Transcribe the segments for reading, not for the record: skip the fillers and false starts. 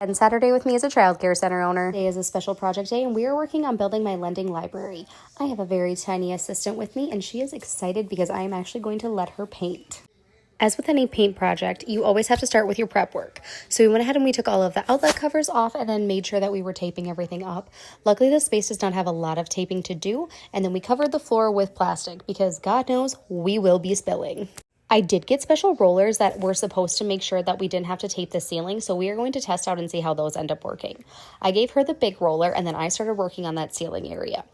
And Saturday with me is a childcare center owner. Today is a special project day and we are working on building my lending library. I have a very tiny assistant with me and she is excited because I am actually going to let her paint. As with any paint project, you always have to start with your prep work. So we went ahead and we took all of the outlet covers off and then made sure that we were taping everything up. Luckily, this space does not have a lot of taping to do. And then we covered the floor with plastic because God knows we will be spilling. I did get special rollers that were supposed to make sure that we didn't have to tape the ceiling, so we are going to test out and see how those end up working. I gave her the big roller, and then I started working on that ceiling area.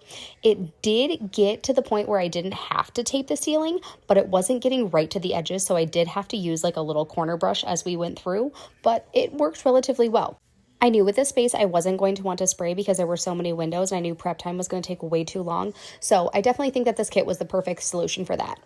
It did get to the point where I didn't have to tape the ceiling, but it wasn't getting right to the edges, so I did have to use like a little corner brush as we went through, but it worked relatively well. I knew with this space I wasn't going to want to spray because there were so many windows and I knew prep time was going to take way too long. So I definitely think that this kit was the perfect solution for that.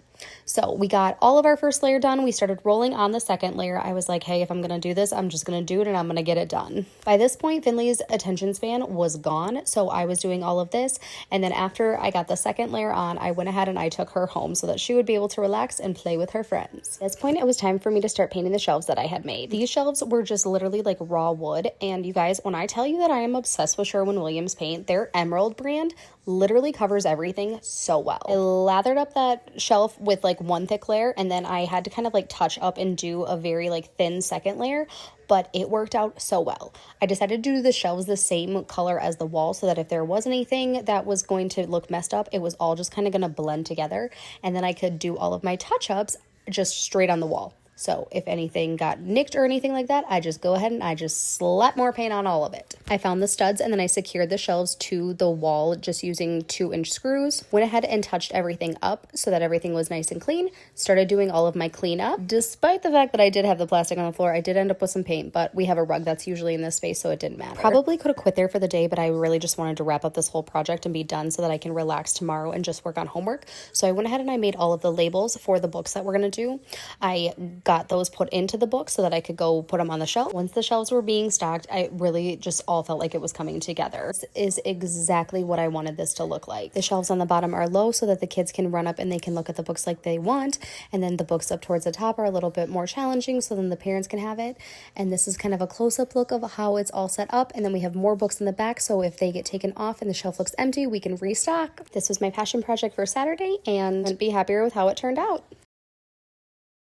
So we got all of our first layer done. We started rolling on the second layer. I was like, hey, if I'm going to do this, I'm just going to do it and I'm going to get it done. By this point, Finley's attention span was gone. So I was doing all of this. And then after I got the second layer on, I went ahead and I took her home so that she would be able to relax and play with her friends. At this point, it was time for me to start painting the shelves that I had made. These shelves were just literally like raw wood. And you guys, when I tell you that I am obsessed with Sherwin-Williams paint, their Emerald brand literally covers everything so well. I lathered up that shelf with like one thick layer and then I had to kind of like touch up and do a very like thin second layer, but it worked out so well. I decided to do the shelves the same color as the wall so that if there was anything that was going to look messed up, it was all just kind of going to blend together and then I could do all of my touch-ups just straight on the wall. So if anything got nicked or anything like that, I just go ahead and I just slap more paint on all of it. I found the studs and then I secured the shelves to the wall just using 2-inch screws. Went ahead and touched everything up so that everything was nice and clean. Started doing all of my cleanup. Despite the fact that I did have the plastic on the floor, I did end up with some paint, but we have a rug that's usually in this space, so it didn't matter. Probably could have quit there for the day, but I really just wanted to wrap up this whole project and be done so that I can relax tomorrow and just work on homework. So I went ahead and I made all of the labels for the books that we're going to do. I got those put into the book so that I could go put them on the shelf. Once the shelves were being stocked, I really just all felt like it was coming together. This is exactly what I wanted this to look like. The shelves on the bottom are low so that the kids can run up and they can look at the books like they want. And then the books up towards the top are a little bit more challenging so then the parents can have it. And this is kind of a close-up look of how it's all set up. And then we have more books in the back, so if they get taken off and the shelf looks empty, we can restock. This was my passion project for Saturday and I'd be happier with how it turned out.